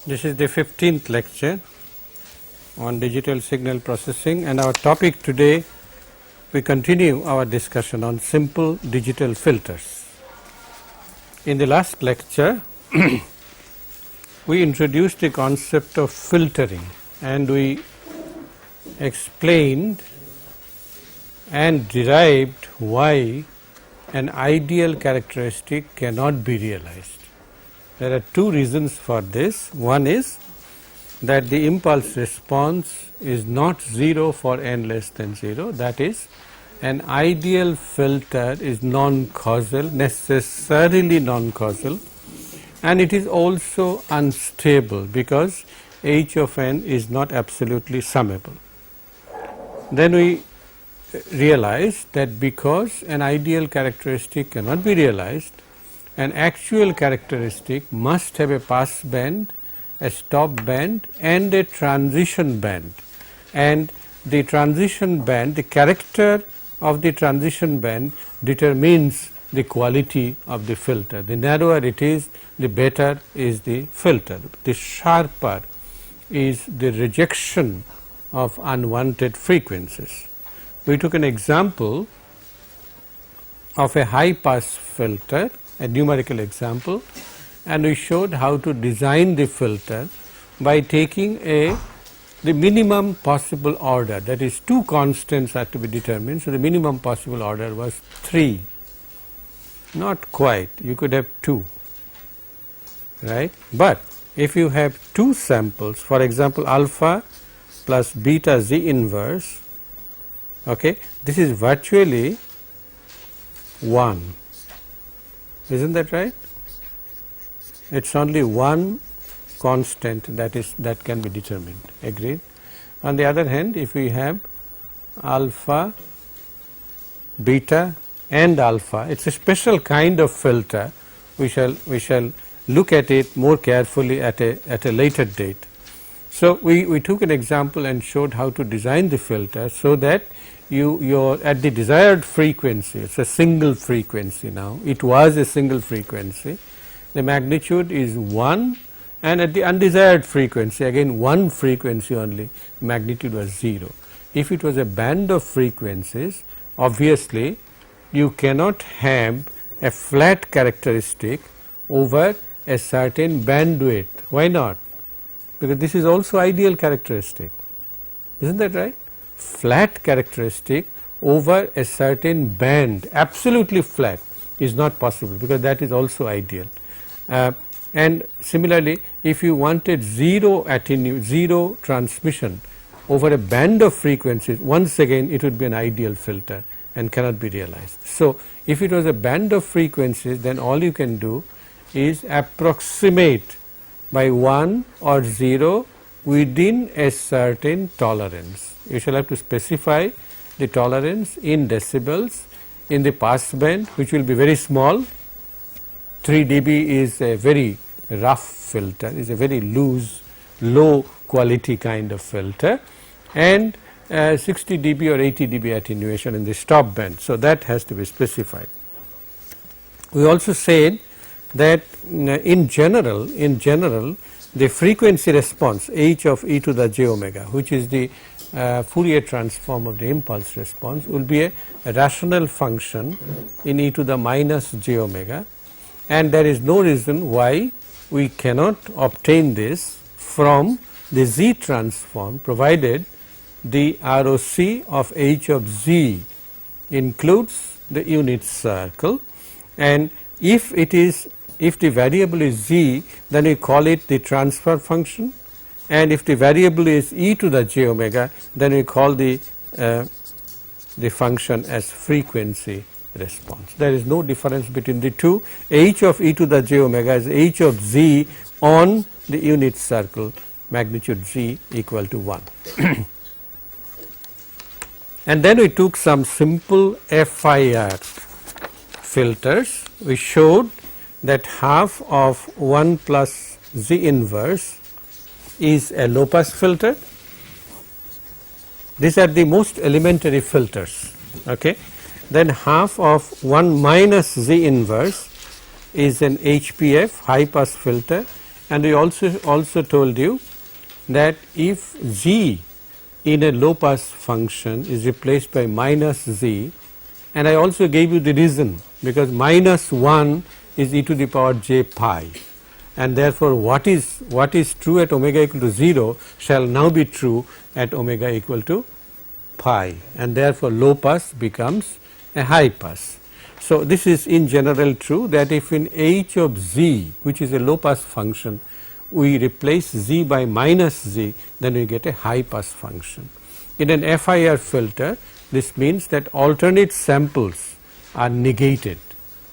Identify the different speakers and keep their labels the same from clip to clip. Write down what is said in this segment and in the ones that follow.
Speaker 1: This is the 15th lecture on digital signal processing, and our topic today, we continue our discussion on simple digital filters. In the last lecture, we introduced the concept of filtering, and we explained and derived why an ideal characteristic cannot be realized. There are two reasons for this. One is that the impulse response is not 0 for n less than 0. That is, an ideal filter is non-causal, necessarily non-causal, and it is also unstable because h of n is not absolutely summable. Then we realized that because an ideal characteristic cannot be realized, an actual characteristic must have a pass band, a stop band, and a transition band. And the transition band, the character of the transition band determines the quality of the filter. The narrower it is, the better is the filter. The sharper is the rejection of unwanted frequencies. We took an example of a high pass filter, a numerical example, and we showed how to design the filter by taking the minimum possible order, that is, two constants are to be determined. So, the minimum possible order was 3, not quite, you could have 2, right. But if you have two samples, for example, alpha plus beta z inverse, okay, this is virtually 1. Isn't that right? It's only one constant that can be determined. Agreed? On the other hand, if we have alpha, beta and alpha, it's a special kind of filter. We shall look at it more carefully at a later date. So we took an example and showed how to design the filter so that you're at the desired frequency. It's a single frequency now. It was a single frequency. The magnitude is 1, and at the undesired frequency, again one frequency only, magnitude was 0. If it was a band of frequencies, obviously you cannot have a flat characteristic over a certain bandwidth. Why not? Because this is also ideal characteristic. Isn't that right? Flat characteristic over a certain band, absolutely flat, is not possible because that is also ideal. And similarly, if you wanted zero transmission over a band of frequencies, once again it would be an ideal filter and cannot be realized. So, if it was a band of frequencies, then all you can do is approximate by 1 or 0 within a certain tolerance. You shall have to specify the tolerance in decibels in the pass band, which will be very small. 3 dB is a very rough filter, is a very loose, low quality kind of filter, and 60 dB or 80 dB attenuation in the stop band. So, that has to be specified. We also said that in general the frequency response h of e to the j omega, which is the Fourier transform of the impulse response, will be a rational function in e to the minus j omega, and there is no reason why we cannot obtain this from the Z transform, provided the ROC of H of Z includes the unit circle, and if the variable is Z, then we call it the transfer function, and if the variable is e to the j omega, then we call the function as frequency response. There is no difference between the two. H of e to the j omega is H of Z on the unit circle, magnitude Z equal to 1. And then we took some simple FIR filters. We showed that half of 1 plus Z inverse is a low pass filter. These are the most elementary filters. Okay. Then half of 1 minus Z inverse is an HPF, high pass filter, and we also told you that if Z in a low pass function is replaced by minus Z, and I also gave you the reason, because minus 1 is e to the power j pi, and therefore what is true at omega equal to 0 shall now be true at omega equal to pi, and therefore low pass becomes a high pass. So this is in general true, that if in H of Z, which is a low pass function, we replace Z by minus Z, then we get a high pass function. In an FIR filter, this means that alternate samples are negated,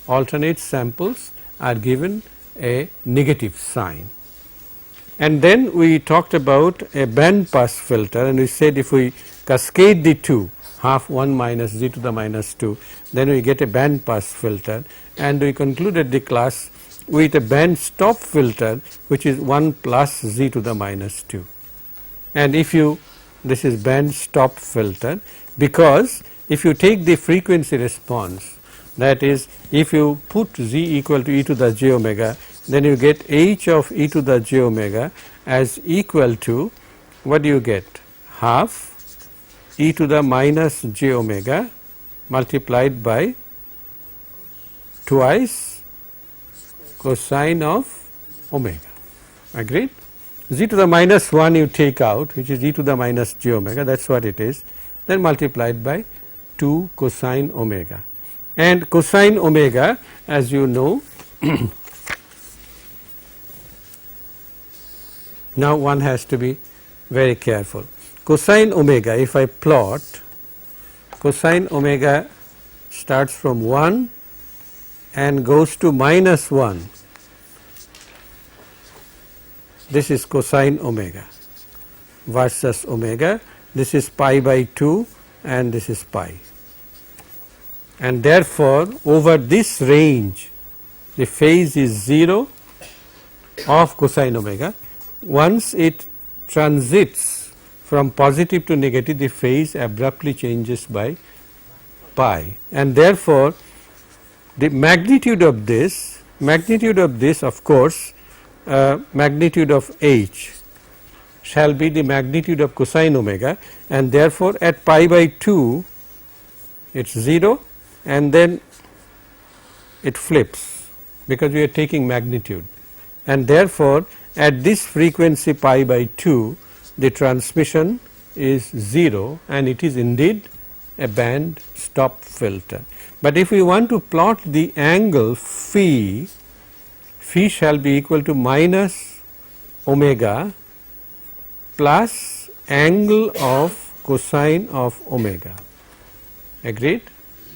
Speaker 1: alternate samples are given a negative sign. And then we talked about a band pass filter, and we said if we cascade the two, half 1 minus Z to the minus 2, then we get a band pass filter, and we concluded the class with a band stop filter, which is 1 plus Z to the minus 2. And if you, this is band stop filter, because if you take the frequency response, that is if you put Z equal to e to the j omega, then you get H of e to the j omega as equal to, what do you get, half e to the minus j omega multiplied by twice cosine of omega. Agreed? Z to the minus 1 you take out, which is e to the minus j omega, that is what it is, then multiplied by 2 cosine omega. And cosine omega, as you know, now one has to be very careful. Cosine omega, if I plot, cosine omega starts from 1 and goes to minus 1. This is cosine omega versus omega. This is pi by 2 and this is pi. And therefore, over this range, the phase is 0 of cosine omega. Once it transits from positive to negative, the phase abruptly changes by pi, and therefore the magnitude of this of course, magnitude of H shall be the magnitude of cosine omega, and therefore at pi by 2 it is 0, and then it flips because we are taking magnitude, and therefore at this frequency pi by 2 the transmission is 0, and it is indeed a band stop filter. But if we want to plot the angle phi, phi shall be equal to minus omega plus angle of cosine of omega. Agreed?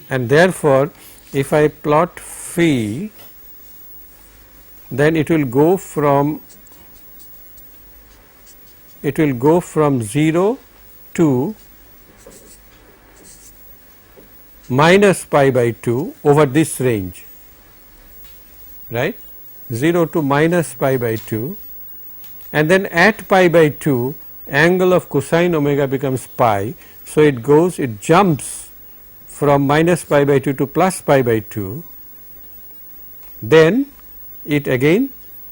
Speaker 1: And therefore, if I plot phi, then it will go from 0 to minus pi by 2 over this range, right, 0 to minus pi by 2, and then at pi by 2 angle of cosine omega becomes pi. So it jumps from minus pi by 2 to plus pi by 2, then it again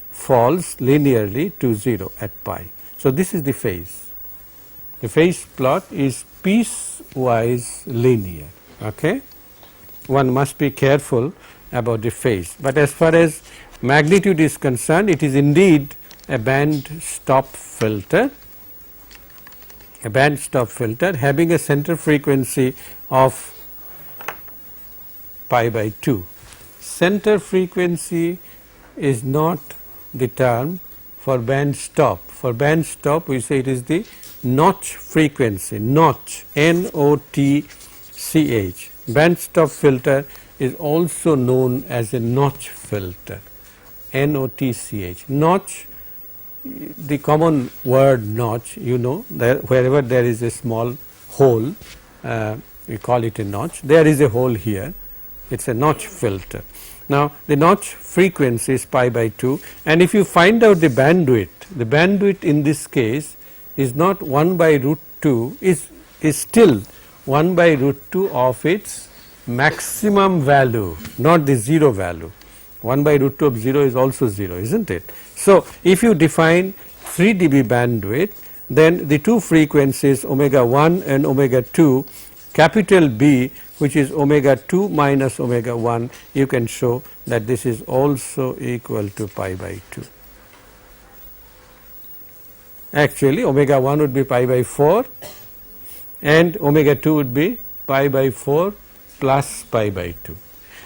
Speaker 1: falls linearly to 0 at pi. So this is the phase. The phase plot is piecewise linear. Okay? One must be careful, about the phase, but as far as magnitude is concerned, it is indeed a band stop filter, having a center frequency of pi by 2. Center frequency is not the term for band stop. For band stop we say it is the notch frequency, notch, N-O-T-C-H. Band stop filter is also known as a notch filter, N-O-T-C-H. Notch, the common word notch, you know, that wherever there is a small hole, we call it a notch. There is a hole here, it is a notch filter. Now, the notch frequency is pi by 2, and if you find out the bandwidth in this case is not 1 by root 2, is still 1 by root 2 of its maximum value, not the 0 value. 1 by root 2 of 0 is also 0, isn't it? So, if you define 3 dB bandwidth, then the two frequencies omega 1 and omega 2, capital B, which is omega 2 minus omega 1, you can show that this is also equal to pi by 2. Actually, omega 1 would be pi by 4 and omega 2 would be pi by 4 plus pi by 2.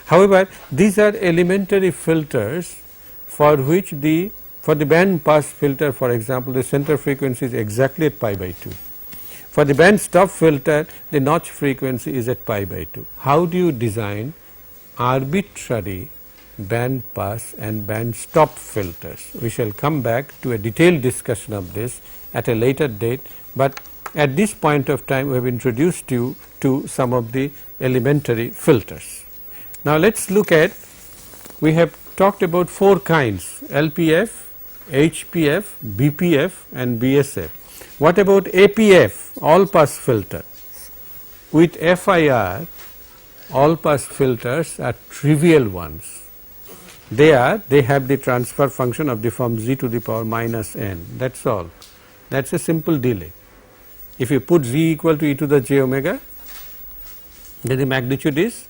Speaker 1: However, these are elementary filters for which for the band pass filter, for example, the center frequency is exactly at pi by 2. For the band stop filter, the notch frequency is at pi by 2. How do you design arbitrary band pass and band stop filters? We shall come back to a detailed discussion of this at a later date, but at this point of time we have introduced you to some of the elementary filters. Now, let us look at, we have talked about 4 kinds: LPF, HPF, BPF and BSF. What about APF, all pass filter? With FIR, all pass filters are trivial ones. They have the transfer function of the form z to the power minus n, that is all. That is a simple delay. If you put z equal to e to the j omega, then the magnitude is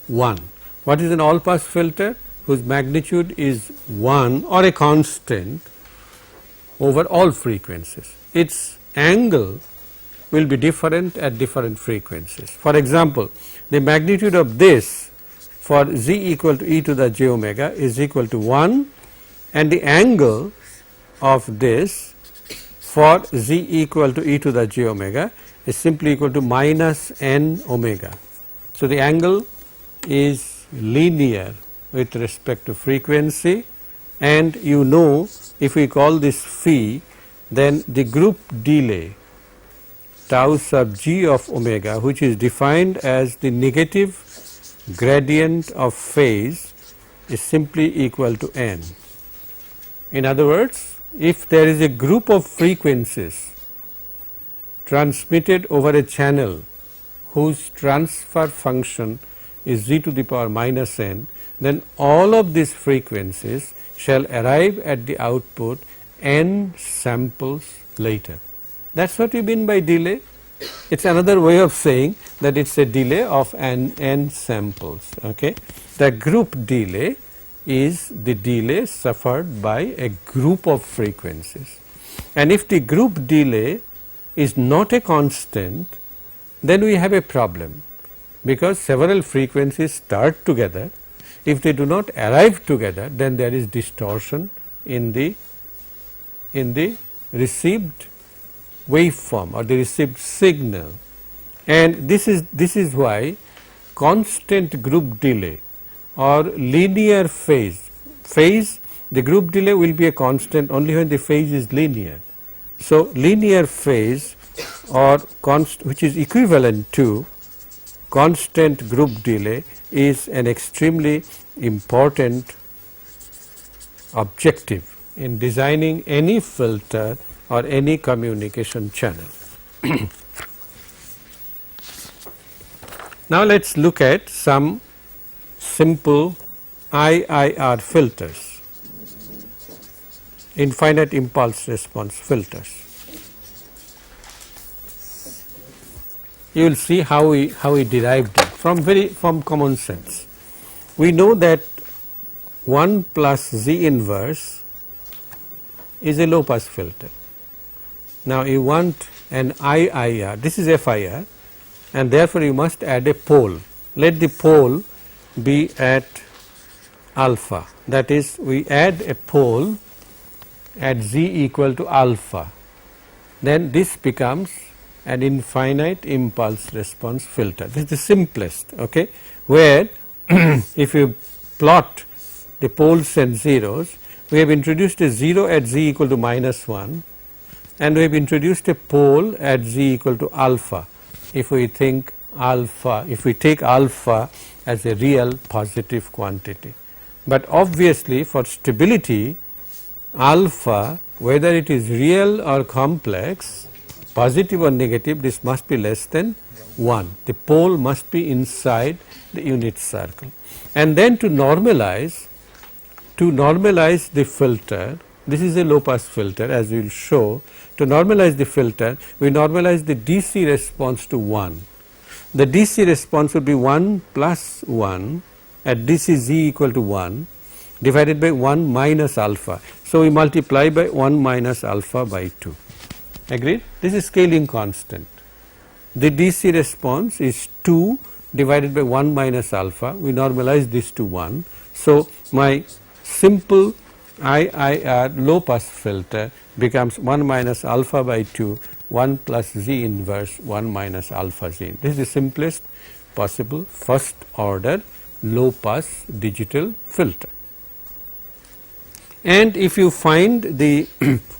Speaker 1: 1. What is an all pass filter? Whose magnitude is 1 or a constant over all frequencies. Its angle will be different at different frequencies. For example, the magnitude of this for z equal to e to the j omega is equal to 1, and the angle of this for z equal to e to the j omega is simply equal to minus n omega. So, the angle is linear with respect to frequency, and you know, if we call this phi, then the group delay tau sub g of omega, which is defined as the negative gradient of phase, is simply equal to n. In other words, if there is a group of frequencies transmitted over a channel whose transfer function is z to the power minus n, then all of these frequencies shall arrive at the output n samples later. That is what we mean by delay. It is another way of saying that it is a delay of n samples. Okay. The group delay is the delay suffered by a group of frequencies, and if the group delay is not a constant, then we have a problem, because several frequencies start together. If they do not arrive together, then there is distortion in the received waveform or the received signal, and this is why constant group delay or linear phase, the group delay will be a constant only when the phase is linear. So, linear phase or which is equivalent to constant group delay is an extremely important objective in designing any filter or any communication channel. Now, let us look at some simple IIR filters, infinite impulse response filters. You will see how we derived it from common sense. we know that 1 plus Z inverse is a low pass filter. Now you want an IIR, this is FIR, and therefore you must add a pole. Let the pole be at alpha, that is we add a pole at Z equal to alpha, then this becomes an infinite impulse response filter. This is the simplest, okay, where if you plot the poles and zeros, we have introduced a 0 at Z equal to minus 1 and we have introduced a pole at Z equal to alpha. If we think alpha, if we take alpha as a real positive quantity, but obviously for stability alpha, whether it is real or complex, positive or negative, this must be less than 1. The pole must be inside the unit circle. And then to normalize the filter, this is a low pass filter as we will show. To normalize the filter, we normalize the DC response to 1. The DC response would be 1 plus 1 at DC Z equal to 1 divided by 1 minus alpha. So we multiply by 1 minus alpha by 2. Agreed? This is scaling constant. The DC response is 2 divided by 1 minus alpha. We normalize this to 1. So my simple IIR low pass filter becomes 1 minus alpha by 2, 1 plus Z inverse 1 minus alpha Z. This is the simplest possible first order low pass digital filter. And if you find the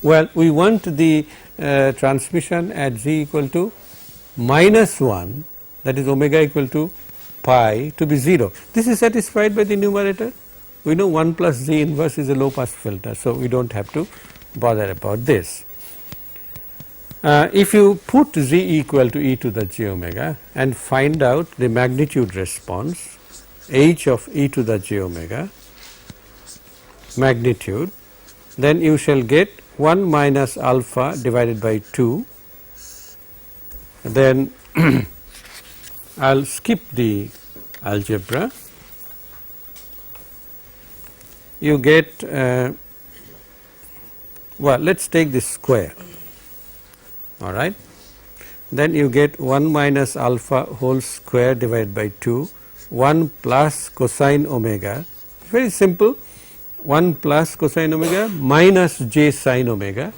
Speaker 1: well, we want the transmission at Z equal to minus 1, that is omega equal to pi, to be 0. This is satisfied by the numerator. We know 1 plus Z inverse is a low pass filter, so we do not have to bother about this. If you put Z equal to e to the j omega and find out the magnitude response h of e to the j omega magnitude, then you shall get 1 minus alpha divided by 2. Then I will skip the algebra. You get well, let us take this square, alright. Then you get 1 minus alpha whole square divided by 2, 1 plus cosine omega, very simple, 1 plus cosine omega minus j sine omega.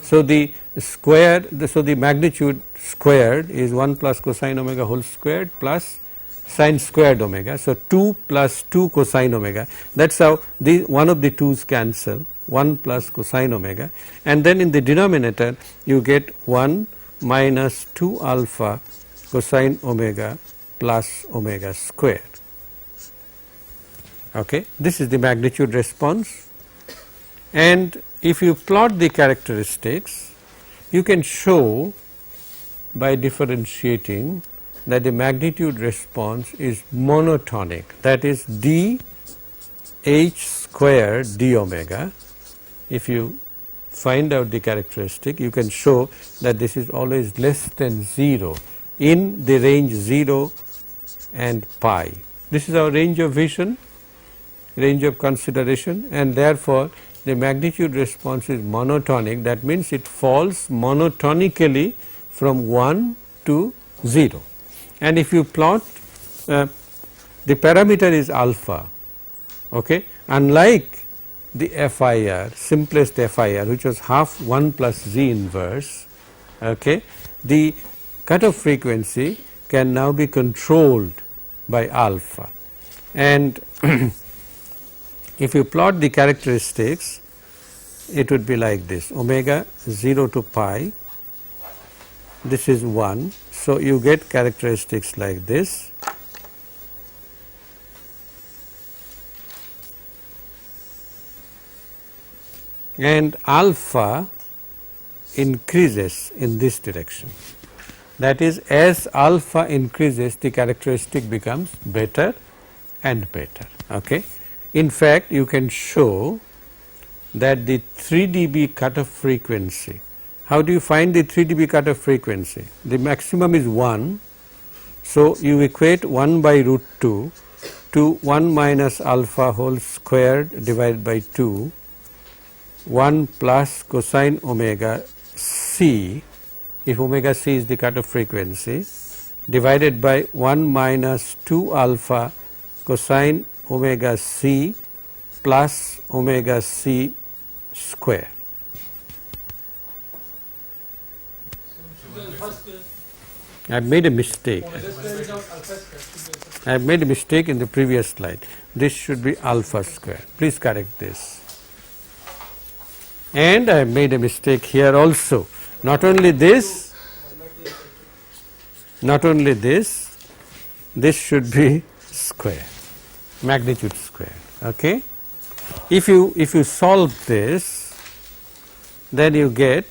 Speaker 1: So the square, so the magnitude squared is 1 plus cosine omega whole squared plus sine squared omega. So 2 plus 2 cosine omega, that is how the one of the 2's cancel, 1 plus cosine omega, and then in the denominator you get 1 minus 2 alpha cosine omega plus omega squared. Okay. This is the magnitude response, and if you plot the characteristics, you can show by differentiating that the magnitude response is monotonic, that is d h squared d omega. If you find out the characteristic, you can show that this is always less than 0 in the range 0 and pi. This is our range of vision, range of consideration, and therefore the magnitude response is monotonic. That means it falls monotonically from 1 to 0. And if you plot the parameter is alpha, okay, unlike the FIR, simplest FIR, which was half 1 plus Z inverse, okay, the cutoff frequency can now be controlled by alpha. And if you plot the characteristics, it would be like this: omega 0 to pi, this is 1. So you get characteristics like this. And alpha increases in this direction. That is, as alpha increases, the characteristic becomes better and better. Okay. In fact, you can show that the 3 dB cutoff frequency, how do you find the 3 dB cutoff frequency? The maximum is 1, so you equate 1 by root 2 to 1 minus alpha whole squared divided by 2, 1 plus cosine omega c, if omega c is the cutoff frequency, divided by 1 minus 2 alpha cosine omega c plus omega c square. I have made a mistake. I have made a mistake in the previous slide. This should be alpha square. Please correct this. And I have made a mistake here also. Not only this, this should be square, magnitude square. Okay. If you solve this, then you get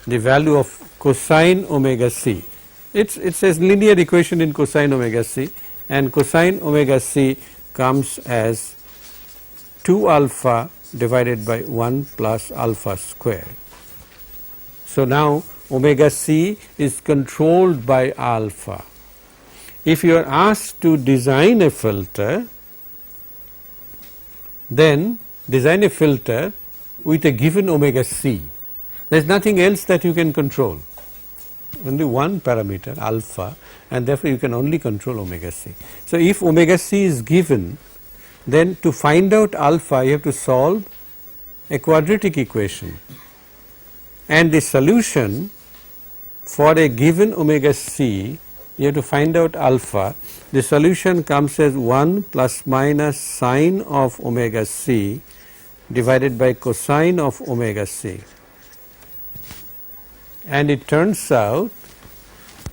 Speaker 1: the value of cosine omega c. It's a linear equation in cosine omega c, and cosine omega c comes as 2 alpha divided by 1 plus alpha square. So now omega c is controlled by alpha. If you are asked to design a filter, then design a filter with a given omega c. There is nothing else that you can control, only one parameter alpha, and therefore you can only control omega c. So if omega c is given, then to find out alpha you have to solve a quadratic equation, and the solution for a given omega c, you have to find out alpha. The solution comes as 1 plus minus sine of omega c divided by cosine of omega c. And it turns out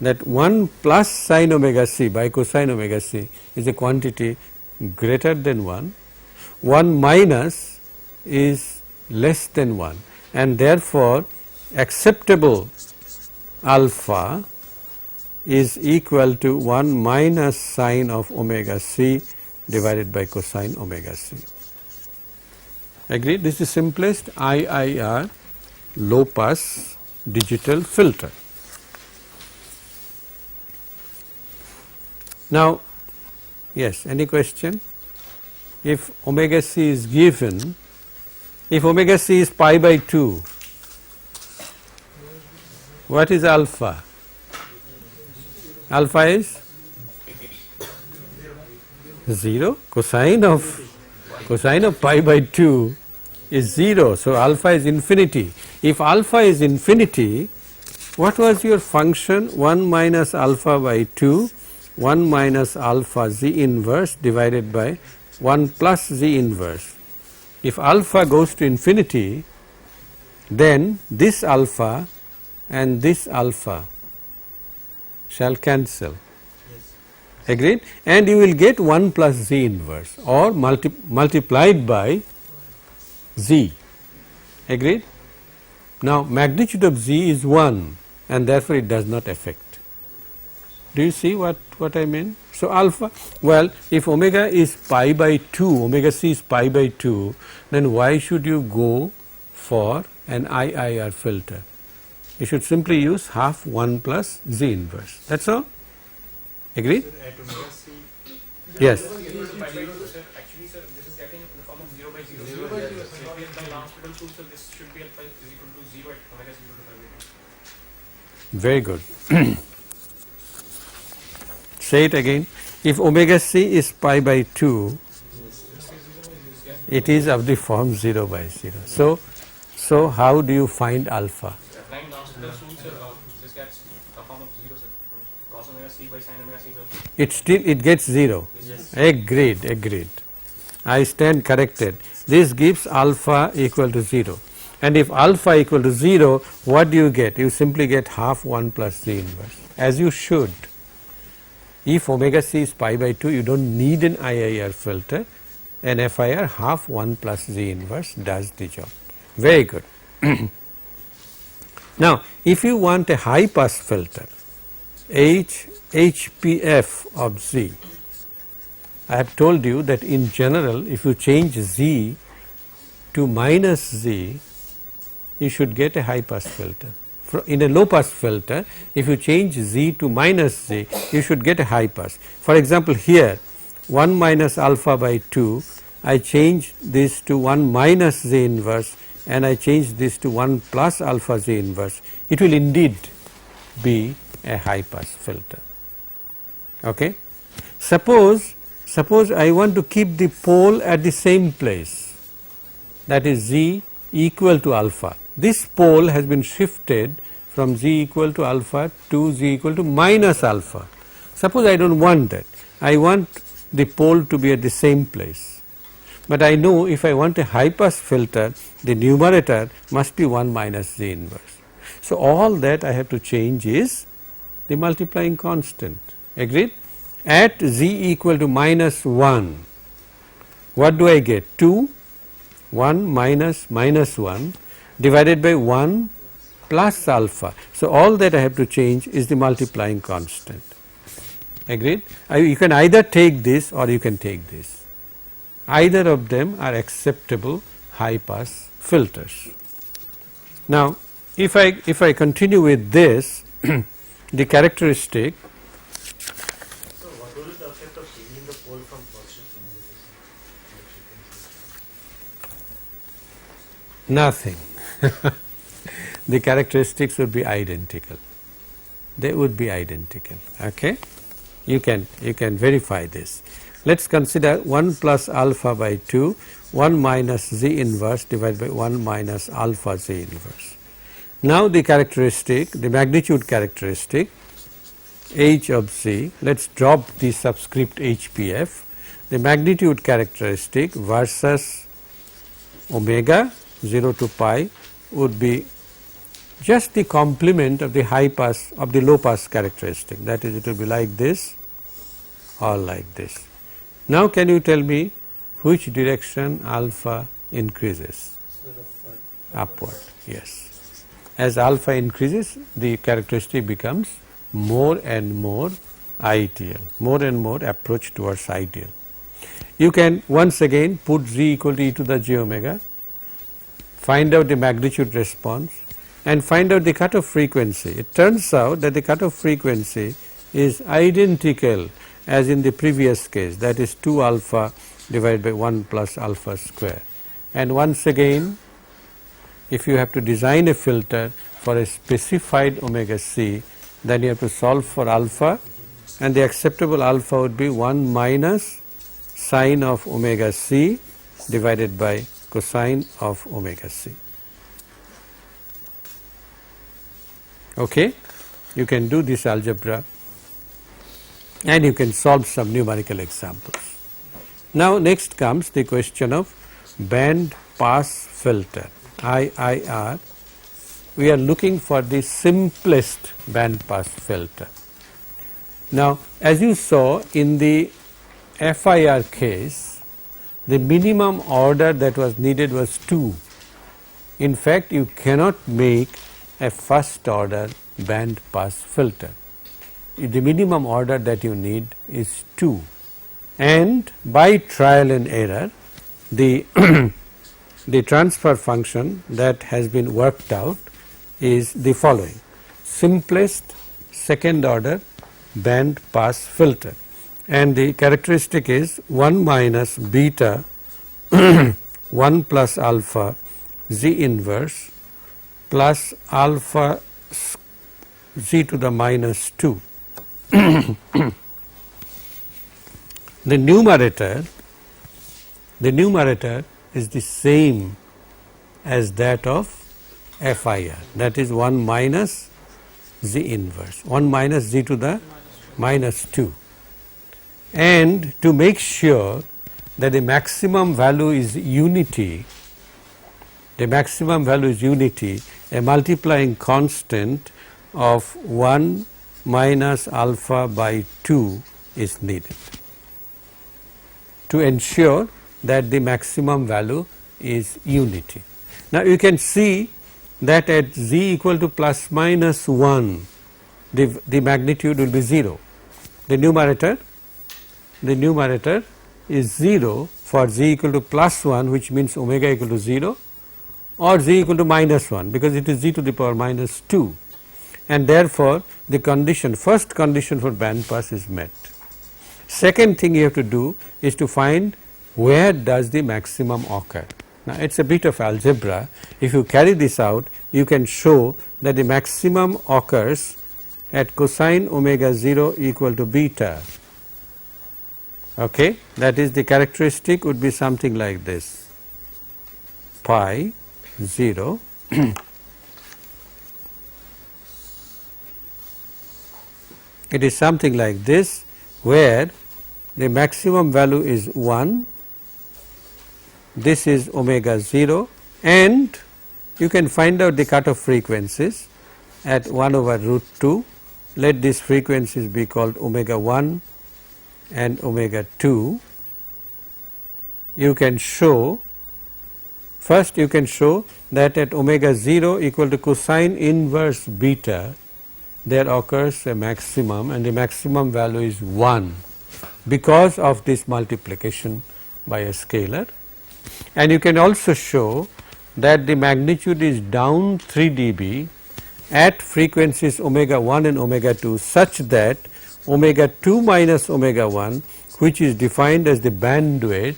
Speaker 1: that 1 plus sine omega c by cosine omega c is a quantity greater than 1, 1 minus is less than 1, and therefore acceptable alpha is equal to 1 minus sine of omega c divided by cosine omega c. Agreed? This is the simplest IIR low pass digital filter. Now, yes, any question? If omega c is given, if omega c is pi by 2, what is alpha? Alpha is 0. Cosine of pi by 2 is 0. So alpha is infinity. If alpha is infinity, what was your function? 1 minus alpha by 2, 1 minus alpha z inverse divided by 1 plus z inverse. If alpha goes to infinity, then this alpha and this alpha shall cancel. Yes. Agreed? And you will get 1 plus z inverse or multiplied by z. Agreed? Now magnitude of z is 1, and therefore it does not affect. Do you see what I mean? So alpha, well, if omega is pi by 2, omega c is pi by 2, then why should you go for an IIR filter? You should simply use half 1 plus z inverse. That's all. Agree? Yes.
Speaker 2: Actually, sir, this is getting in the form of 0 by 0. 0 by 0. By hospital too, so this should be alpha is equal to 0 at omega is equal to 5.
Speaker 1: Very good. Say it again. If omega c is pi by 2, it is of the form 0 by 0. So how do you find alpha?
Speaker 2: Applying hospital rule, sir, this gets a form of 0, sir. Cos omega c by sin omega c, sir.
Speaker 1: It gets 0. Yes. Agreed. I stand corrected. This gives alpha equal to 0. And if alpha equal to 0, what do you get? You simply get half 1 plus z inverse, as you should. If omega c is pi by 2, you don't need an IIR filter. An FIR half 1 plus z inverse does the job. Very good. Now, if you want a high pass filter, HPF of z, I have told you that in general, if you change z to minus z, you should get a high pass filter. In a low pass filter, if you change z to minus z, you should get a high pass. For example, here 1 minus alpha by 2, I change this to 1 minus Z inverse and I change this to 1 plus alpha Z inverse, it will indeed be a high pass filter. Okay. Suppose I want to keep the pole at the same place, that is Z equal to alpha. This pole has been shifted from Z equal to alpha to Z equal to minus alpha. Suppose I do not want that, I want the pole to be at the same place, but I know if I want a high pass filter, the numerator must be 1 minus Z inverse. So, all that I have to change is the multiplying constant. Agreed? At Z equal to minus 1, what do I get? 2, 1 minus minus 1 divided by 1 plus alpha. So, all that I have to change is the multiplying constant. Agreed? You can either take this or you can take this. Either of them are acceptable high pass filters. Now, if I continue with this, the characteristic.
Speaker 3: So, what will be the effect of changing the pole from positive to negative?
Speaker 1: Nothing. The characteristics would be identical. They would be identical. Okay, you can verify this. Let us consider 1 plus alpha by 2, 1 minus Z inverse divided by 1 minus alpha Z inverse. Now, the characteristic, the magnitude characteristic H of Z, let us drop the subscript HPF, the magnitude characteristic versus omega 0 to pi would be just the complement of the high pass of the low pass characteristic, that is, it will be like this or like this. Now, can you tell me which direction alpha increases? Upward, yes. As alpha increases, the characteristic becomes more and more ideal, more and more approach towards ideal. You can once again put Z equal to e to the j omega, find out the magnitude response and find out the cutoff frequency. It turns out that the cutoff frequency is identical as in the previous case, that is 2 alpha divided by 1 plus alpha square. And once again, if you have to design a filter for a specified omega c, then you have to solve for alpha, and the acceptable alpha would be 1 minus sine of omega c divided by cosine of omega c. Okay, you can do this algebra and you can solve some numerical examples. Now, next comes the question of band pass filter, IIR. We are looking for the simplest band pass filter. Now, as you saw in the FIR case, the minimum order that was needed was 2. In fact, you cannot make a first order band pass filter. The minimum order that you need is 2, and by trial and error, the the transfer function that has been worked out is the following: simplest second order band pass filter, and the characteristic is 1 minus beta 1 plus alpha z inverse plus alpha z to the minus 2. The numerator is the same as that of FIR, that is 1 minus z inverse, 1 minus z to the minus 2. And to make sure that the maximum value is unity, a multiplying constant of 1 minus alpha by 2 is needed to ensure that the maximum value is unity. Now, you can see that at z equal to plus minus 1, the magnitude will be 0. The numerator is 0 for z equal to plus 1, which means omega equal to 0, or z equal to minus 1, because it is z to the power minus 2, and therefore the condition, first condition for band pass is met. Second thing you have to do is to find where does the maximum occur. Now, it is a bit of algebra. If you carry this out, you can show that the maximum occurs at cosine omega 0 equal to beta. Okay? That is, the characteristic would be something like this, pi 0 it is something like this, where the maximum value is 1, this is omega 0, and you can find out the cutoff frequencies at 1 over root 2. Let these frequencies be called omega 1 and omega 2. You can show, first you can show that at omega 0 equal to cosine inverse beta, there occurs a maximum, and the maximum value is 1 because of this multiplication by a scalar. And you can also show that the magnitude is down 3 dB at frequencies omega 1 and omega 2, such that omega 2 minus omega 1, which is defined as the bandwidth,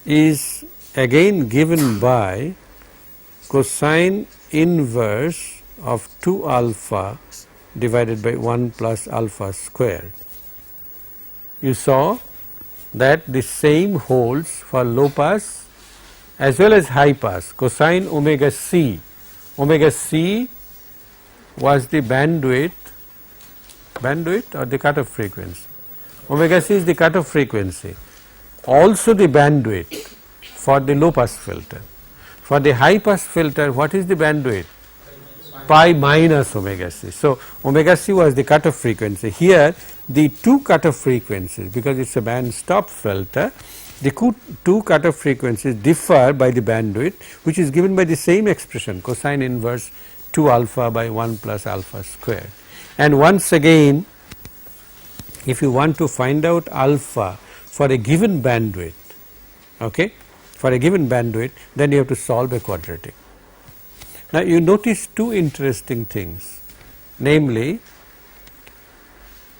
Speaker 1: is again given by cosine inverse of 2 alpha divided by 1 plus alpha squared. You saw that the same holds for low pass as well as high pass. Cosine omega c, omega c was the bandwidth or the cutoff frequency. Omega c is the cutoff frequency, also the bandwidth for the low pass filter. For the high pass filter, what is the bandwidth? Pi minus omega c. So, omega c was the cutoff frequency. Here the two cutoff frequencies, because it is a band stop filter, the two cutoff frequencies differ by the bandwidth, which is given by the same expression, cosine inverse 2 alpha by 1 plus alpha squared. And once again, if you want to find out alpha for a given bandwidth, okay, for a given bandwidth, then you have to solve a quadratic. Now, you notice two interesting things, namely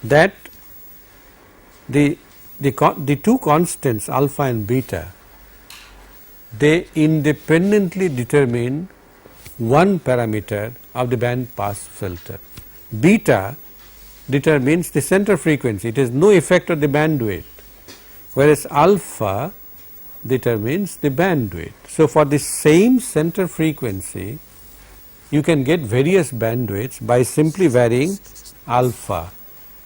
Speaker 1: that the two constants alpha and beta, they independently determine one parameter of the band pass filter. Beta determines the center frequency, it has no effect on the bandwidth, whereas alpha determines the bandwidth. So, for the same center frequency, you can get various bandwidths by simply varying alpha,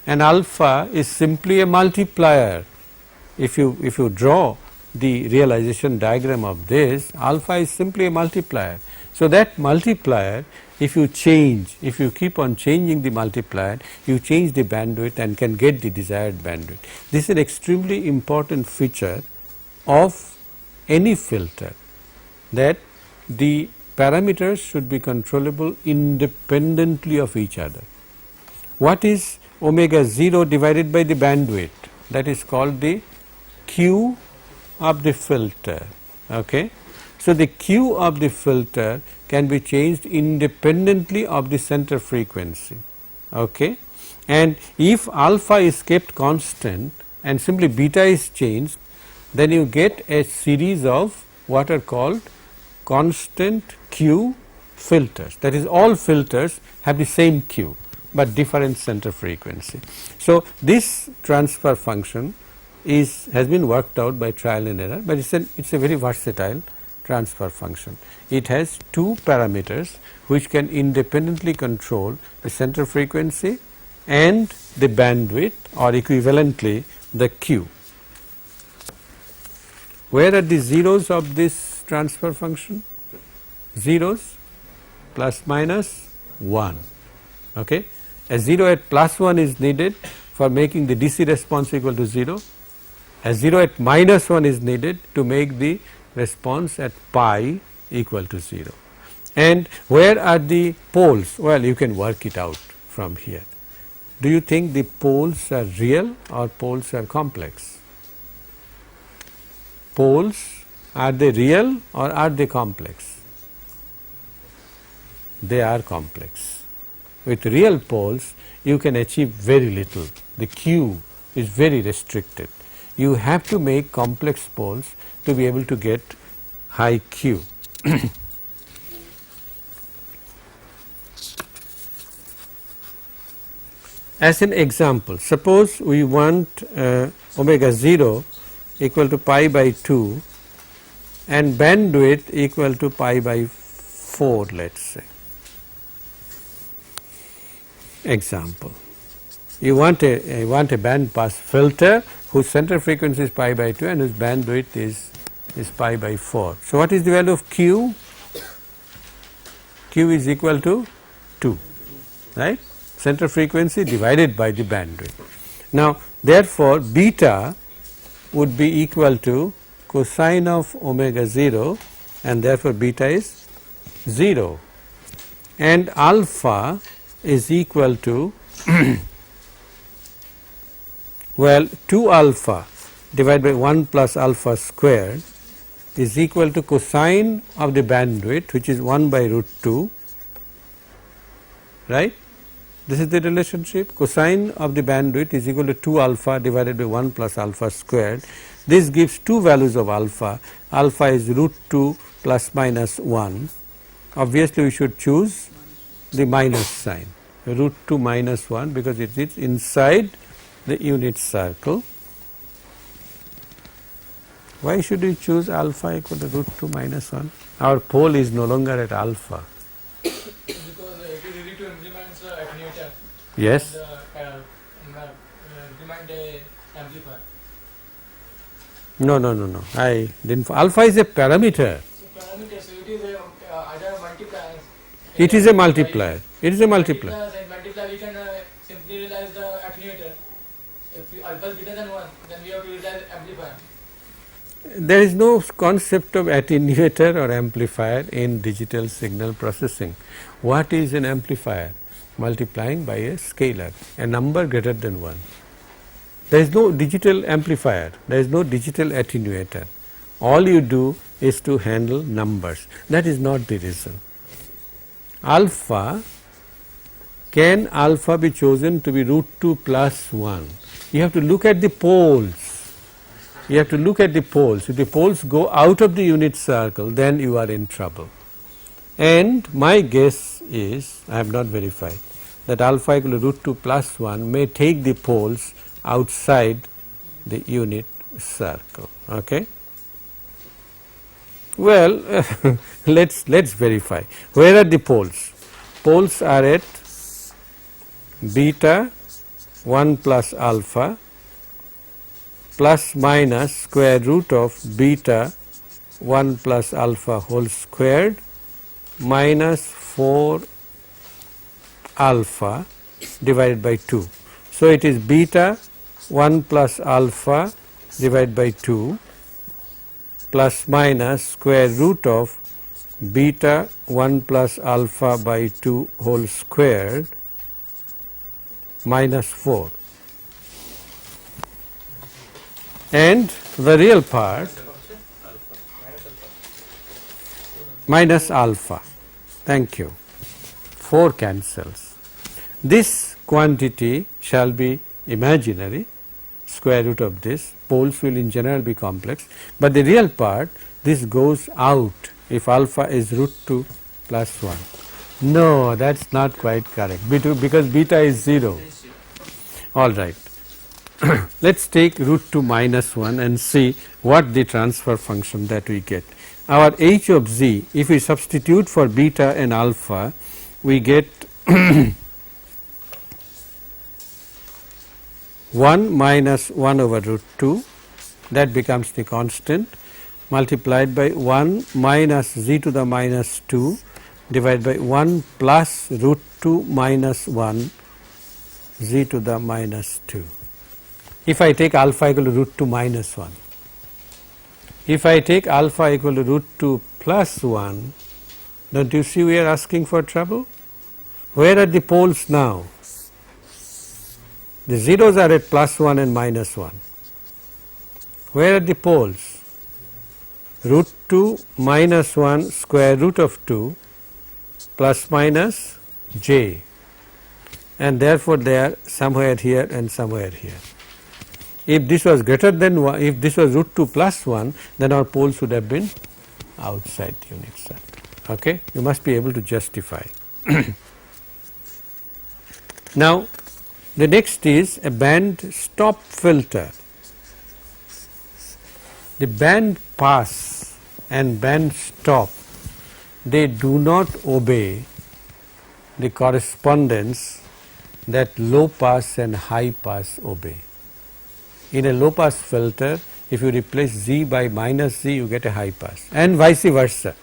Speaker 1: and alpha is simply a multiplier. If you draw the realization diagram of this, alpha is simply a multiplier. So, that multiplier, if you keep on changing the multiplier, you change the bandwidth and can get the desired bandwidth. This is an extremely important feature of any filter, that the parameters should be controllable independently of each other. What is omega 0 divided by the bandwidth? That is called the Q of the filter. Okay. So, the Q of the filter can be changed independently of the center frequency. Okay. And if alpha is kept constant and simply beta is changed, then you get a series of what are called constant Q filters. That is, all filters have the same Q, but different center frequency. So, this transfer function has been worked out by trial and error, but it is a very versatile transfer function. It has two parameters which can independently control the center frequency and the bandwidth, or equivalently the Q. Where are the zeros of this transfer function? Zeros plus minus 1. Okay. A 0 at plus 1 is needed for making the DC response equal to 0. A 0 at minus 1 is needed to make the response at pi equal to 0. And where are the poles? Well, you can work it out from here. Do you think the poles are real or poles are complex? Poles, are they real or are they complex? They are complex. with real poles you can achieve very little. The Q is very restricted. You have to make complex poles to be able to get high Q. As an example, suppose we want omega 0 equal to pi by 2 and bandwidth equal to pi by 4, let us say. Example, you want a band pass filter whose center frequency is pi by 2 and whose bandwidth is pi by 4. So, what is the value of Q? Q is equal to 2, right? Center frequency divided by the bandwidth. Now, therefore, beta would be equal to cosine of omega 0 and therefore, beta is 0 and alpha is equal to well 2 alpha divided by 1 plus alpha squared is equal to cosine of the bandwidth, which is 1 by root 2, right. This is the relationship. Cosine of the bandwidth is equal to 2 alpha divided by 1 plus alpha squared. This gives two values of alpha. Alpha is root 2 plus minus 1. Obviously, we should choose the minus sign, root 2 minus 1, because it is inside the unit circle. Why should we choose alpha equal to root 2 minus 1? Our pole is no longer at alpha.
Speaker 2: Because it is easy to implement attenuator.
Speaker 1: Yes.
Speaker 2: And implement a amplifier.
Speaker 1: No. I didn't. Alpha is a parameter.
Speaker 2: Parameter, so it is either multiplier.
Speaker 1: It is a multiplier. It is a multiplier.
Speaker 2: Multiplier, we can simply realize the attenuator. If alpha is greater than 1, then we have to realize amplifier.
Speaker 1: There is no concept of attenuator or amplifier in digital signal processing. What is an amplifier? Multiplying by a scalar, a number greater than 1. There is no digital amplifier, there is no digital attenuator. All you do is to handle numbers. That is not the reason. Alpha, can alpha be chosen to be root 2 plus 1? You have to look at the poles. You have to look at the poles. If the poles go out of the unit circle, then you are in trouble. And my guess is, I have not verified, that alpha equal to root 2 plus 1 may take the poles outside the unit circle. Okay. Well, let's verify. Where are the poles? Poles are at beta 1 plus alpha plus minus square root of beta 1 plus alpha whole squared minus 4 alpha divided by 2. So, it is beta 1 plus alpha divided by 2 plus minus square root of beta 1 plus alpha by 2 whole squared minus 4. And the real part minus alpha. Thank you. 4 cancels. This quantity shall be imaginary, square root of this. Poles will in general be complex, but the real part, this goes out if alpha is root 2 plus 1. No, that is not quite correct, because beta is 0. All right. Let us take root 2 minus 1 and see what the transfer function that we get. Our h of z, if we substitute for beta and alpha, we get 1 minus 1 over root 2, that becomes the constant, multiplied by 1 minus z to the minus 2 divided by 1 plus root 2 minus 1 z to the minus 2. If I take alpha equal to root 2 minus 1, if I take alpha equal to root 2 plus 1, don't you see we are asking for trouble? Where are the poles now? The zeros are at plus 1 and minus 1. Where are the poles? Root 2 minus 1 square root of 2 plus minus j. and therefore they are somewhere here and somewhere here. If this was greater than 1, if this was root 2 plus 1, then our poles would have been outside the unit circle. Okay? You must be able to justify. Now, the next is a band stop filter. The band pass and band stop, they do not obey the correspondence that low pass and high pass obey. In a low pass filter, if you replace Z by minus Z, you get a high pass, and vice versa.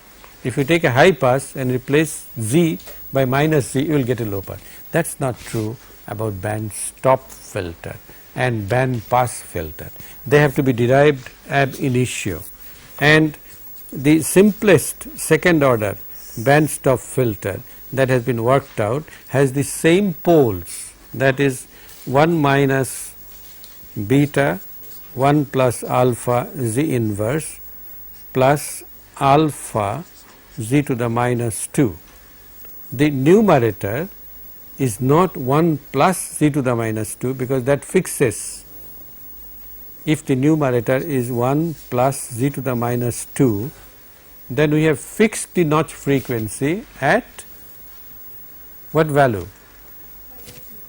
Speaker 1: If you take a high pass and replace Z by minus Z, you will get a low pass. That is not true about band stop filter and band pass filter. They have to be derived ab initio, and the simplest second order band stop filter that has been worked out has the same poles, that is 1 minus beta 1 plus alpha Z inverse plus alpha Z to the minus 2. The numerator is not 1 plus Z to the minus 2, because that fixes. If the numerator is 1 plus Z to the minus 2, then we have fixed the notch frequency at what value?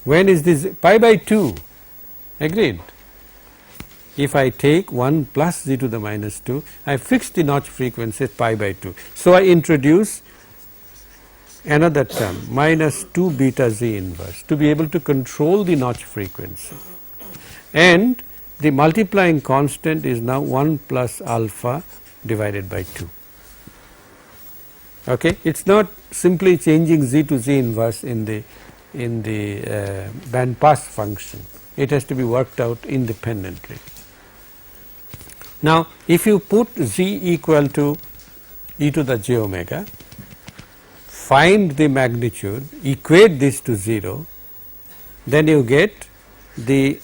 Speaker 1: When is this? Pi by 2, agreed. If I take 1 plus Z to the minus 2, I fix the notch frequency at pi by 2. So, I introduce another term minus 2 beta Z inverse to be able to control the notch frequency, and the multiplying constant is now 1 plus alpha divided by 2. Okay? It is not simply changing Z to Z inverse in the band pass function. It has to be worked out independently. Now, if you put Z equal to e to the j omega, find the magnitude, equate this to 0, then you get the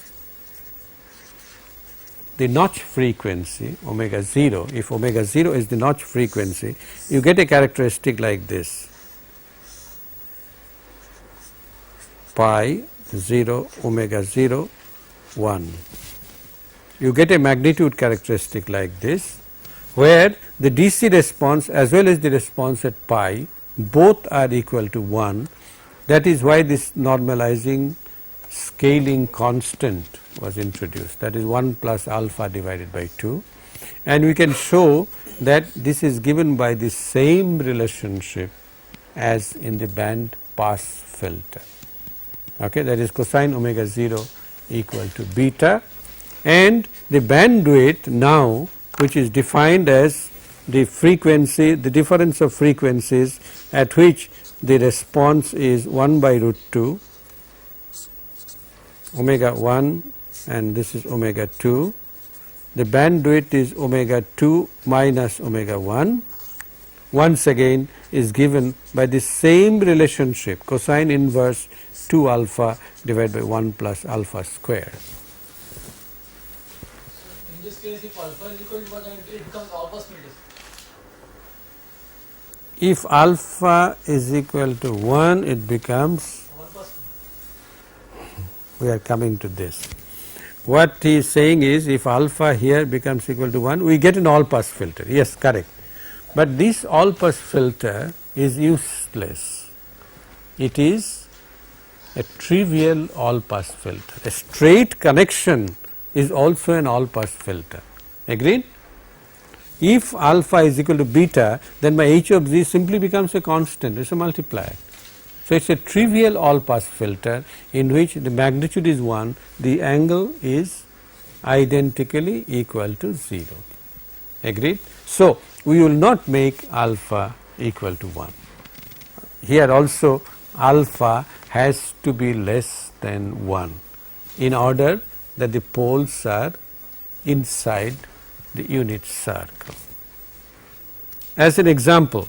Speaker 1: notch frequency omega 0. If omega 0 is the notch frequency, you get a characteristic like this: pi 0 omega 0 1. You get a magnitude characteristic like this, where the DC response as well as the response at pi both are equal to 1. That is why this normalizing scaling constant was introduced, that is 1 plus alpha divided by 2, and we can show that this is given by the same relationship as in the band pass filter. Okay, that is cosine omega 0 equal to beta, and the bandwidth now, which is defined as the frequency, the difference of frequencies at which the response is 1 by root 2 omega 1 and this is omega 2. The bandwidth is omega 2 minus omega 1, once again is given by the same relationship, cosine inverse 2 alpha divided by 1 plus alpha square.
Speaker 4: In this case, if alpha is equal to 1, it becomes all pass filter.
Speaker 1: If alpha is equal to 1, it becomes,
Speaker 4: All pass.
Speaker 1: we are coming to this. What he is saying is, if alpha here becomes equal to 1, we get an all pass filter. Yes, correct. But this all pass filter is useless. It is a trivial all pass filter. A straight connection is also an all pass filter. Agreed? If alpha is equal to beta, then my h of z simply becomes a constant, it is a multiplier. So, it is a trivial all pass filter in which the magnitude is 1, the angle is identically equal to 0. Agreed? So, we will not make alpha equal to 1. Here also alpha has to be less than 1 in order that the poles are inside the unit circle. As an example,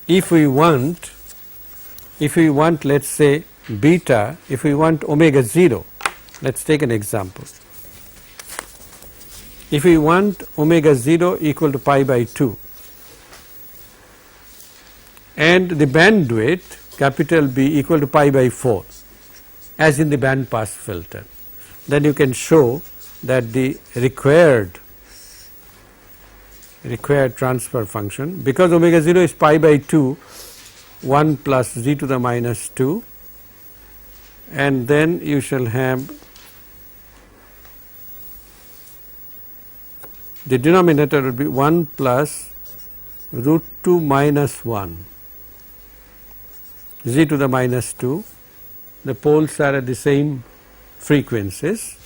Speaker 1: if we want let us say beta, if we want omega 0, let us take an example. If we want omega 0 equal to pi by 2 and the bandwidth capital B equal to pi by 4, as in the band pass filter. Then you can show that the required transfer function, because omega 0 is pi by 2, 1 plus z to the minus 2, and then you shall have the denominator would be 1 plus root 2 minus 1 z to the minus 2. The poles are at the same frequencies,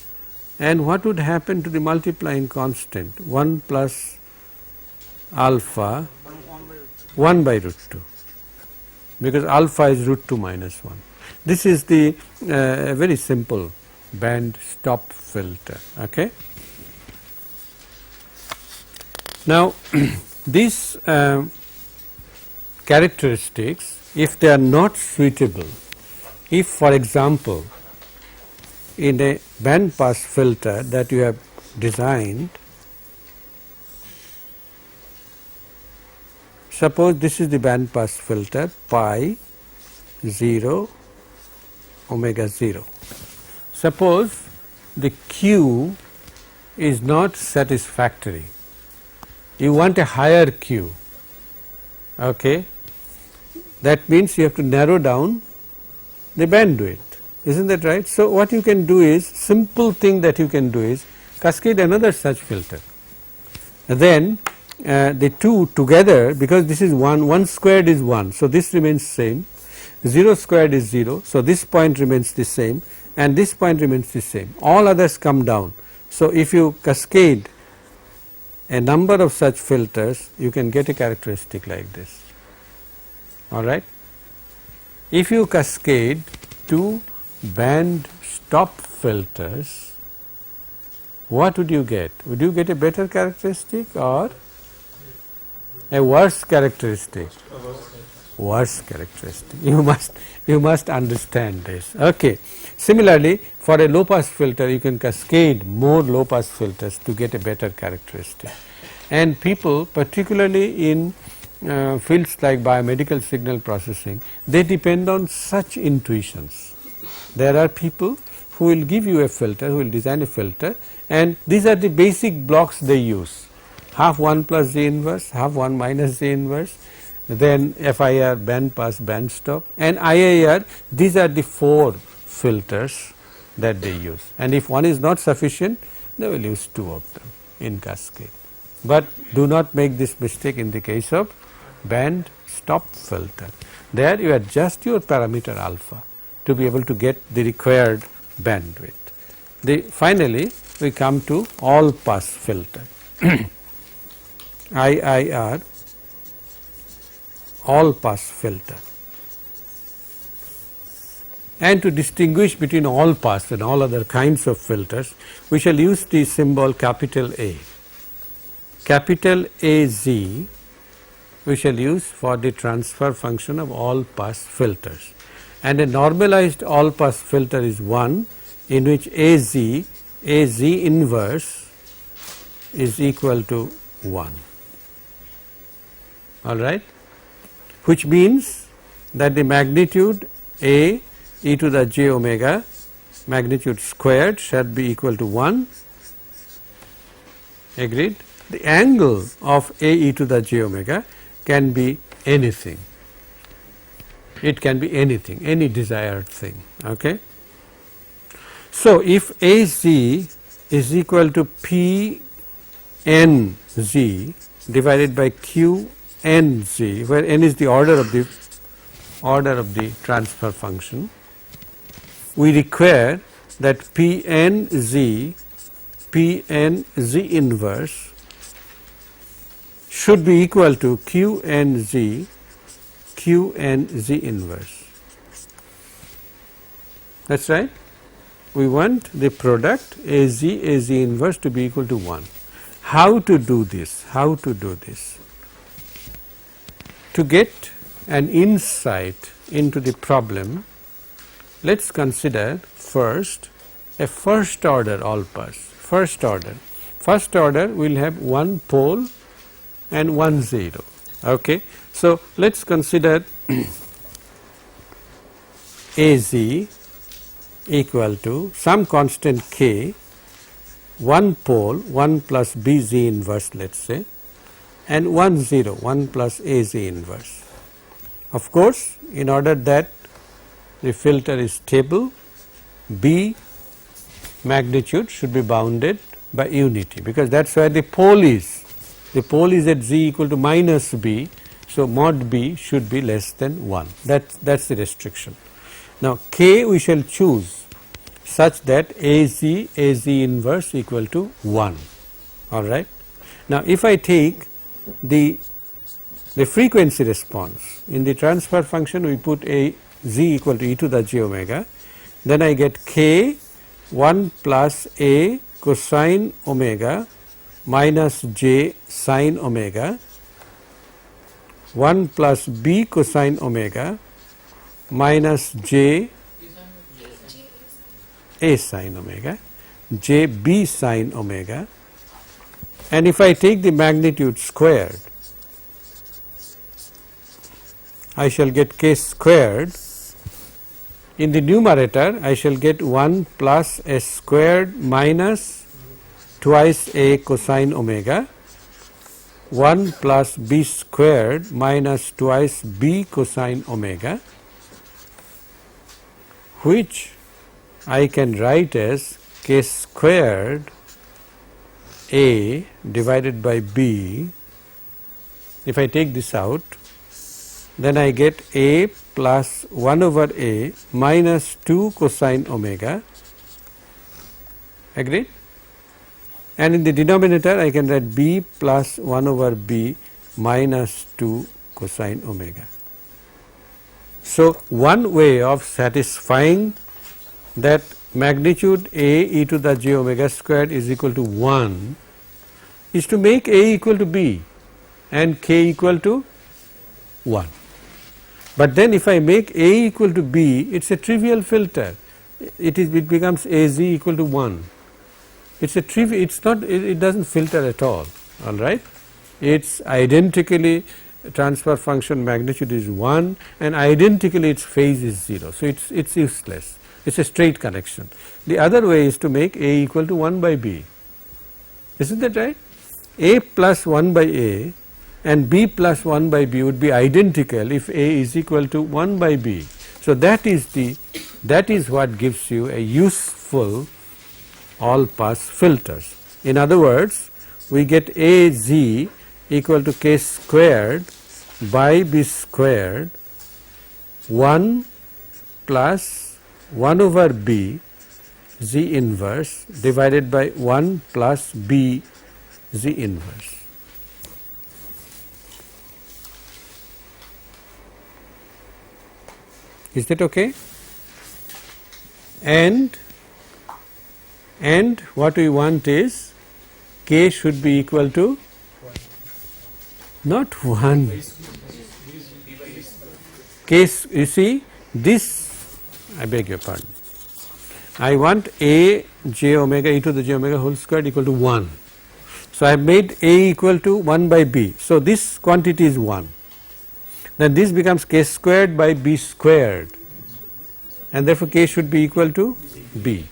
Speaker 1: and what would happen to the multiplying constant? 1 plus alpha 1 by root 2, because alpha is root 2 minus 1. This is the very simple band stop filter. Okay. Now these characteristics, if they are not suitable, if for example in a band pass filter that you have designed, suppose this is the band pass filter pi 0 omega 0. Suppose the Q is not satisfactory, you want a higher Q, okay. That means you have to narrow down the bandwidth, isn't that right? So what you can do is, simple thing that you can do is cascade another such filter, and then the two together, because this is 1 squared is 1, so this remains same, 0 squared is 0, so this point remains the same and this point remains the same, all others come down. So if you cascade a number of such filters, you can get a characteristic like this, all right. If you cascade two band stop filters, what would you get? Would you get a better characteristic or a worse characteristic? Worse characteristic. You must understand this. Okay. Similarly, for a low pass filter, you can cascade more low pass filters to get a better characteristic. And people, particularly in fields like biomedical signal processing, they depend on such intuitions. There are people who will give you a filter, who will design a filter, and these are the basic blocks they use: half 1 plus Z inverse, half 1 minus Z inverse, then FIR, band pass, band stop, and IIR. These are the 4 filters that they use, and if one is not sufficient, they will use 2 of them in cascade. But do not make this mistake in the case of band stop filter. There you adjust your parameter alpha to be able to get the required bandwidth. Finally, we come to all pass filter. IIR, all pass filter. And to distinguish between all pass and all other kinds of filters, we shall use the symbol capital A. Capital AZ we shall use for the transfer function of all pass filters, and a normalized all pass filter is one in which AZ inverse is equal to 1, all right, which means that the magnitude A e to the j omega magnitude squared shall be equal to 1, agreed. The angle of A e to the j omega can be anything, it can be anything, any desired thing, okay. So if AZ is equal to P n z divided by Q n z, where n is the order of the transfer function, we require that P n z inverse should be equal to Q n z inverse. That's right. We want the product AZ inverse to be equal to 1. How to do this? How to do this? To get an insight into the problem, let us consider first a first order all pass. First order will have one pole and one zero, okay. So let us consider AZ equal to some constant k, one pole 1 plus b z inverse, let us say, and 1 0 1 plus a z inverse. Of course, in order that the filter is stable, b magnitude should be bounded by unity, because that is where the pole is. The pole is at z equal to minus b, so mod b should be less than 1. That is the restriction. Now, k we shall choose such that a z inverse equal to 1. All right. Now, if I take the frequency response in the transfer function, we put a z equal to e to the j omega, then I get k 1 plus a cosine omega minus j sine omega, 1 plus b cosine omega minus j a sine omega, j b sine omega, and if I take the magnitude squared, I shall get k squared. In the numerator, I shall get 1 plus s squared minus twice a cosine omega, 1 plus b squared minus twice b cosine omega, which I can write as k squared a divided by b. If I take this out, then I get a plus 1 over a minus 2 cosine omega, agreed? And in the denominator I can write b plus 1 over b minus 2 cosine omega. So, one way of satisfying that magnitude a e to the j omega squared is equal to 1 is to make a equal to b and k equal to 1. But then if I make a equal to b, it is a trivial filter, it becomes a z equal to 1. It is a trivial, it is not, it does not filter at all right. It is identically transfer function magnitude is 1 and identically its phase is 0. So, it is useless, it is a straight connection. The other way is to make a equal to 1 by b, isn't that right? A plus 1 by a and b plus 1 by b would be identical if a is equal to 1 by b. So, that is what gives you a useful all pass filters. In other words, we get a z equal to k squared by b squared 1 plus 1 over b z inverse divided by 1 plus b z inverse. Is that okay? And what we want is k should be equal to not 1. K, you see this, I beg your pardon, I want a j omega e to the j omega whole squared equal to 1. So, I have made a equal to 1 by b. So, this quantity is 1. Then this becomes k squared by b squared and therefore, k should be equal to b.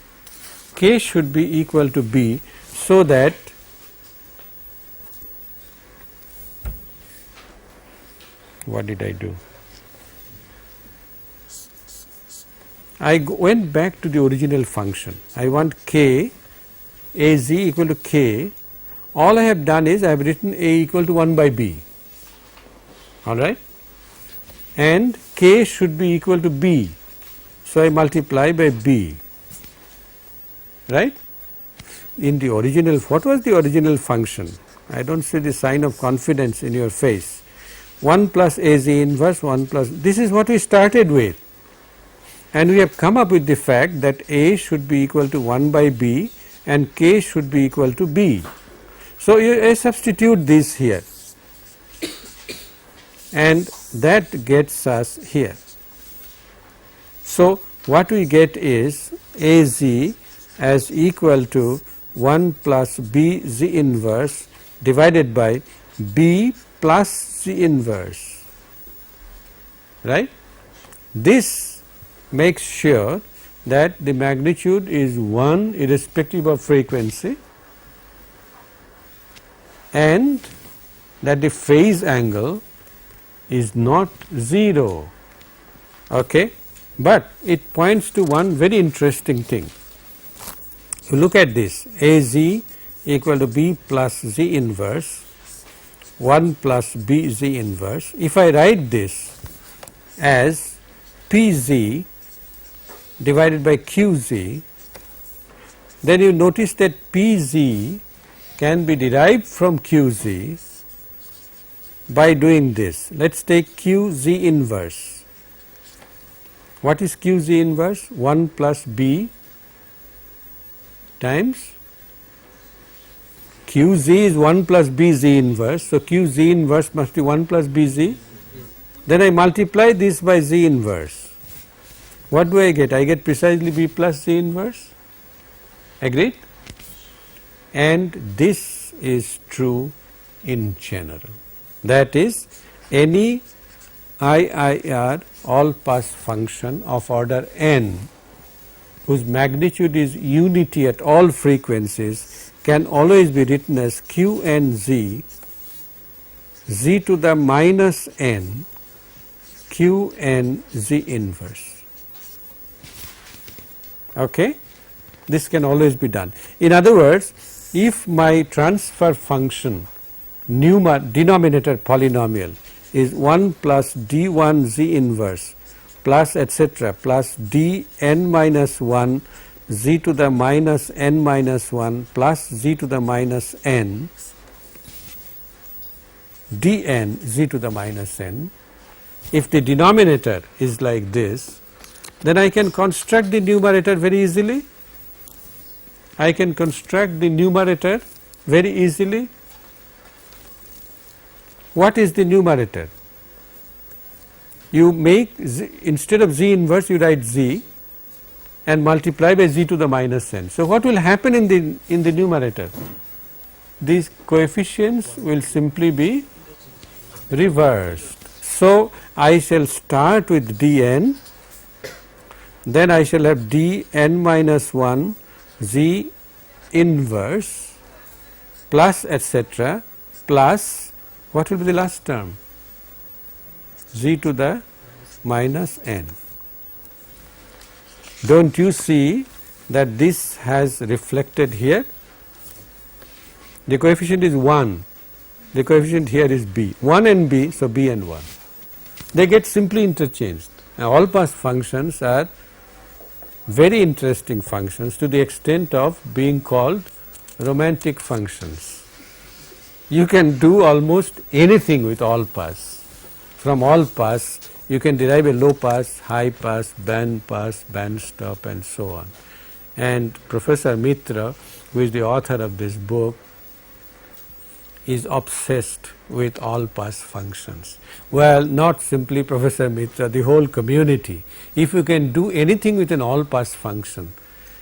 Speaker 1: K should be equal to b, so that what did I do? I went back to the original function. I want k a z equal to k. All I have done is I have written a equal to 1 by b, all right, and k should be equal to b. So, I multiply by b, right. In the original, what was the original function? I do not see the sign of confidence in your face. 1 plus a z inverse 1 plus, this is what we started with, and we have come up with the fact that a should be equal to 1 by b and k should be equal to b. So, I substitute this here and that gets us here. So, what we get is a z as equal to 1 plus b z inverse divided by b plus z inverse, right. This makes sure that the magnitude is 1 irrespective of frequency and that the phase angle is not 0. Okay? But it points to one very interesting thing. You look at this, AZ equal to B plus Z inverse 1 plus BZ inverse. If I write this as PZ divided by QZ, then you notice that PZ can be derived from QZ by doing this. Let us take QZ inverse. What is QZ inverse? 1 plus B times QZ is 1 plus BZ inverse. So, QZ inverse must be 1 plus BZ. Then I multiply this by Z inverse. What do I get? I get precisely B plus Z inverse. Agreed? And this is true in general. That is, any IIR all pass function of order n whose magnitude is unity at all frequencies can always be written as Q n Z, Z to the minus n, Q n Z inverse. Okay? This can always be done. In other words, if my transfer function denominator polynomial is 1 plus d1 Z inverse plus etc. plus dn minus 1 Z to the minus n minus 1 plus Z to the minus n dn Z to the minus n, if the denominator is like this, then I can construct the numerator very easily. I can construct the numerator very easily. What is the numerator? You make Z, instead of Z inverse you write Z and multiply by Z to the minus n. So, what will happen in the numerator? These coefficients will simply be reversed. So, I shall start with dn, then I shall have dn minus 1 Z inverse plus etc. plus what will be the last term? Z to the minus n. Don't you see that this has reflected here? The coefficient is 1, the coefficient here is b, 1 and b, so b and 1. They get simply interchanged. Now, all pass functions are very interesting functions to the extent of being called romantic functions. You can do almost anything with all pass. From all pass you can derive a low pass, high pass, band pass, band stop and so on. And Professor Mitra, who is the author of this book, is obsessed with all pass functions. Well, not simply Professor Mitra, the whole community. If you can do anything with an all pass function.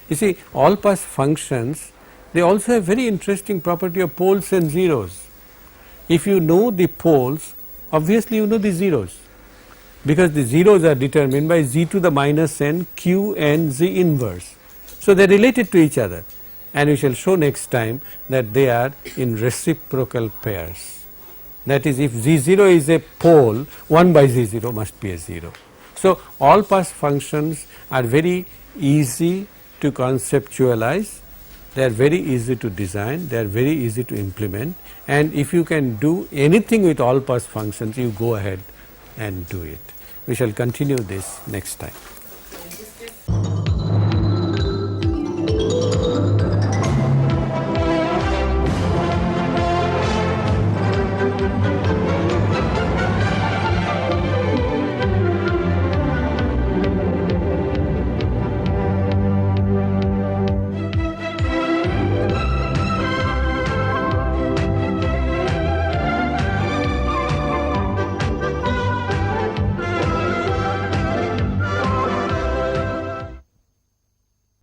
Speaker 1: You see, all pass functions, they also have very interesting property of poles and zeros. If you know the poles, obviously you know the zeros, because the zeros are determined by Z to the minus n Q n Z inverse. So, they are related to each other, and we shall show next time that they are in reciprocal pairs. That is, if Z0 is a pole, 1 by Z0 must be a 0. So, all pass functions are very easy to conceptualize, they are very easy to design, they are very easy to implement, and if you can do anything with all pass functions, you go ahead and do it. We shall continue this next time.